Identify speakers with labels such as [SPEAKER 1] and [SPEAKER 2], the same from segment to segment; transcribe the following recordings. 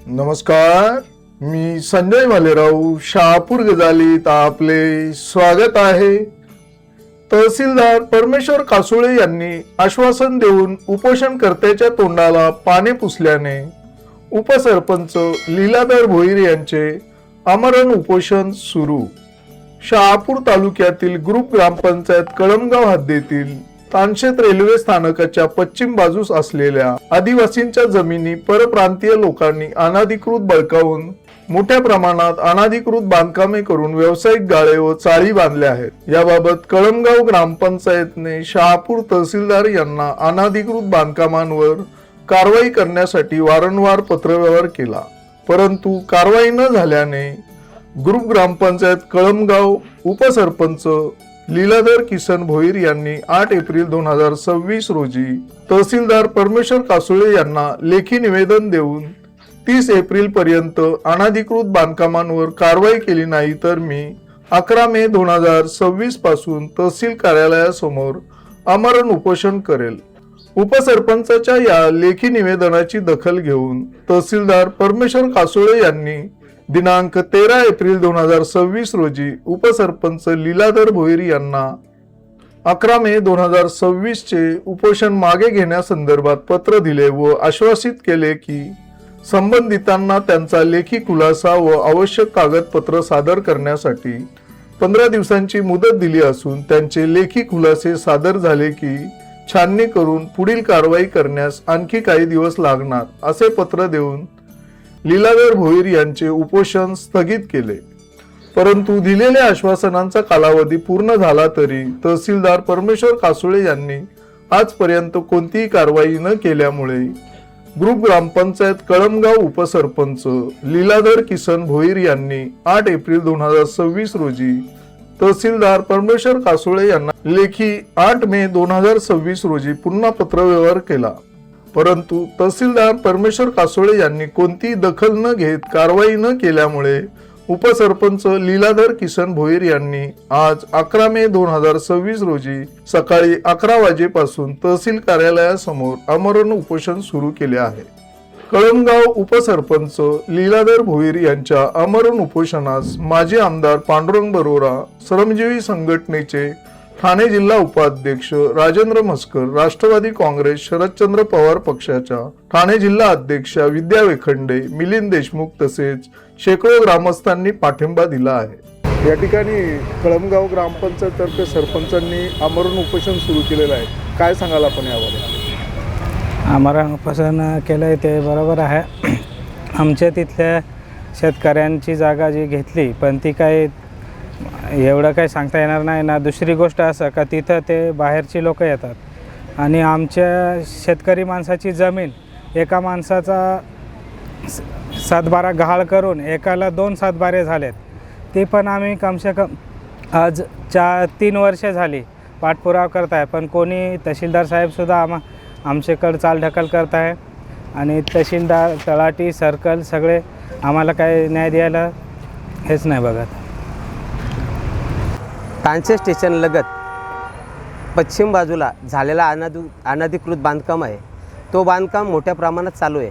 [SPEAKER 1] नमस्कार, मी संजय भालेराव शहापूर गजालीत आपले स्वागत आहे। तहसीलदार परमेश्वर कासुळे यांनी आश्वासन देऊन उपोषणकर्त्याच्या तोंडाला पाने पुसल्याने उपसरपंच लीलाधर भोईर यांचे आमरण उपोषण सुरू। शहापूर तालुक्यातील ग्रुप ग्रामपंचायत कळमगाव हद्दीतील तानशेत रेल्वे स्थानकाच्या पश्चिम बाजूस असलेल्या आदिवासींच्या जमिनी परप्रांतीय लोकांनी अनाधिकृत बळकावून मोठ्या प्रमाणात अनाधिकृत बांधकामे करून व्यावसायिक गाळे व चाळी बांधल्या आहेत। याबाबत कळमगाव ग्रामपंचायतने शहापूर तहसीलदार यांना अनाधिकृत बांधकामांवर कारवाई करण्यासाठी वारंवार पत्रव्यवहार केला, परंतु कारवाई न झाल्याने ग्रुप ग्रामपंचायत कळमगाव उपसरपंच लीलाधर किसन भोईर यांनी 8 एप्रिल 2026 रोजी तहसीलदार परमेश्वर कासुळे यांना लेखी निवेदन देऊन 30 एप्रिल पर्यंत अनाधिकृत बांधकामांवर कारवाई केली नाही तर मी 11 मे 2026 पासून तहसील कार्यालयासमोर आमरण उपोषण करेल। उपसरपंचाच्या या लेखी निवेदनाची दखल घेऊन तहसीलदार परमेश्वर कासुळे यांनी दिनांक 13 एप्रिल 2026 रोजी उपसरपंच लीलाधर भोईर यांना 11 मे 2026 चे उपोषण मागे घेण्यासंदर्भात पत्र दिले व आश्वासित केले की संबंधितांना त्यांचा लेखी खुलासा व आवश्यक कागदपत्र सादर करण्यासाठी 15 दिवसांची मुदत दिली असून त्यांचे लेखी खुलासे सादर झाले की छाननी करून पुढील कारवाई करण्यास आणखी काही दिवस लागणार असे पत्र देऊन लीलाधर भोईर यांचे उपोषण स्थगित केले। परंतु दिलेल्या आश्वासनांचा कालावधी पूर्ण झाला तरी तहसीलदार परमेश्वर कासुळे यांनी आजपर्यंत कोणतीही कारवाई न केल्यामुळे ग्रुप ग्रामपंचायत कळमगाव उपसरपंच लीलाधर किसन भोईर यांनी 8 एप्रिल 2026 रोजी तहसीलदार परमेश्वर कासुळे यांना लेखी 8 मे 2026 रोजी पुन्हा पत्रव्यवहार केला, परंतु तहसीलदार परमेश्वर कासुळे यांनी कोणतीही दखल न घेत कारवाई न केल्यामुळे उपसरपंच लीलाधर किसन भोईर यांनी आज 11 मे 2026 रोजी सकाळी 11 वाजेपासून तहसील कार्यालयासमोर आमरण उपोषण सुरू केले आहे। कळमगाव उपसरपंच लीलाधर भोईर यांच्या आमरण उपोषणास माजी आमदार पांडुरंग बरोरा, श्रमजीवी संघटनेचे ठाणे जिल्हा उपाध्यक्ष राजेंद्र म्हस्कर, राष्ट्रवादी काँग्रेस शरदचंद्र पवार पक्षाच्या ठाणे जिल्हा अध्यक्षा विद्या वेखंडे, मिलिंद देशमुख तसेच शेकडो ग्रामस्थांनी पाठिंबा दिला आहे। या ठिकाणी कळमगाव ग्रामपंचायत तर्फे सरपंचांनी आमरण उपोषण सुरू केलेलं आहे, काय सांगाल आपण यावर?
[SPEAKER 2] आमरण उपोषण केलंय ते बरोबर आहे। आमच्या तिथल्या शेतकऱ्यांची जागा जी घेतली पण ती काय एवढं काही सांगता येणार नाही ना। दुसरी गोष्ट असं का तिथं ते बाहेरची लोक येतात आणि आमच्या शेतकरी माणसाची जमीन एका माणसाचा 7-12 गहाळ करून एकाला 2 सातबारे झालेत। ते पण आम्ही कमसे कम आज 3 वर्षे झाली पाठपुरावा करत आहे, पण कोणी तहसीलदार साहेबसुद्धा आमच्याकडं चालढकल करत आहे आणि तहसीलदार, तलाठी, सर्कल सगळे आम्हाला काय न्याय द्यायला हेच नाही बघत।
[SPEAKER 3] तानशेत स्टेशन लगत पश्चिम बाजूला झालेला अनधिकृत बांधकाम आहे, तो बांधकाम मोठ्या प्रमाणात चालू आहे।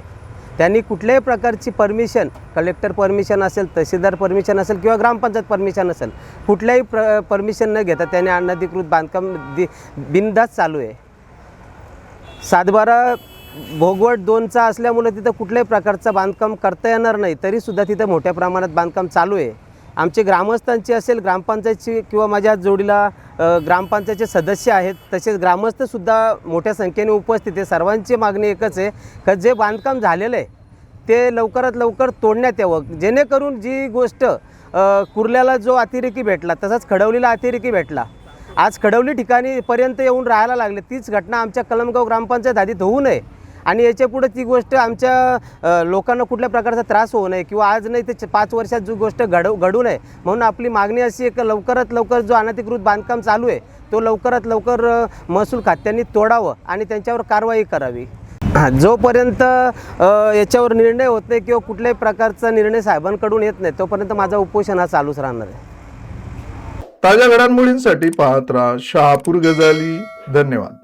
[SPEAKER 3] त्यांनी कुठल्याही प्रकारची परमिशन, कलेक्टर परमिशन असेल, तहसीलदार परमिशन असेल किंवा ग्रामपंचायत परमिशन असेल, कुठल्याही परमिशन न घेता त्यांनी अनधिकृत बांधकाम बिनधास्त चालू आहे। 7-12 भोगवट 2चा असल्यामुळे तिथं कुठल्याही प्रकारचं बांधकाम करता येणार नाही, तरीसुद्धा तिथं मोठ्या प्रमाणात बांधकाम चालू आहे। आमचे ग्रामस्थांची असेल, ग्रामपंचायतची किंवा माझ्या जोडीला ग्रामपंचायतचे सदस्य आहेत, तसेच ग्रामस्थसुद्धा मोठ्या संख्येने उपस्थित आहे। सर्वांची मागणी एकच आहे की जे बांधकाम झालेलं आहे ते लवकरात लवकर तोडण्यात यावं, जेणेकरून जी गोष्ट कुर्ल्याला जो अतिरेकी भेटला तसाच खडवलीला अतिरेकी भेटला, आज खडवली ठिकाणी पर्यंत येऊन राहायला लागले, तीच घटना आमच्या कळमगाव ग्रामपंचायत हद्दीत होऊ नये आणि याच्यापुढे ती गोष्ट आमच्या लोकांना कुठल्या प्रकारचा त्रास होऊ नये किंवा आज नाही ते 5 वर्षात जो गोष्ट घडू नये, म्हणून आपली मागणी अशी आहे की लवकरात लवकर जो अनधिकृत बांधकाम चालू आहे तो लवकरात लवकर महसूल खात्यांनी तोडावं आणि त्यांच्यावर कारवाई करावी। जोपर्यंत याच्यावर निर्णय होत नाही किंवा कुठल्याही प्रकारचा निर्णय साहेबांकडून येत नाही तोपर्यंत माझा उपोषण हा चालूच राहणार आहे।
[SPEAKER 1] ताज्या घडामोडींसाठी पाहत राहा शहापूर गजाली। धन्यवाद।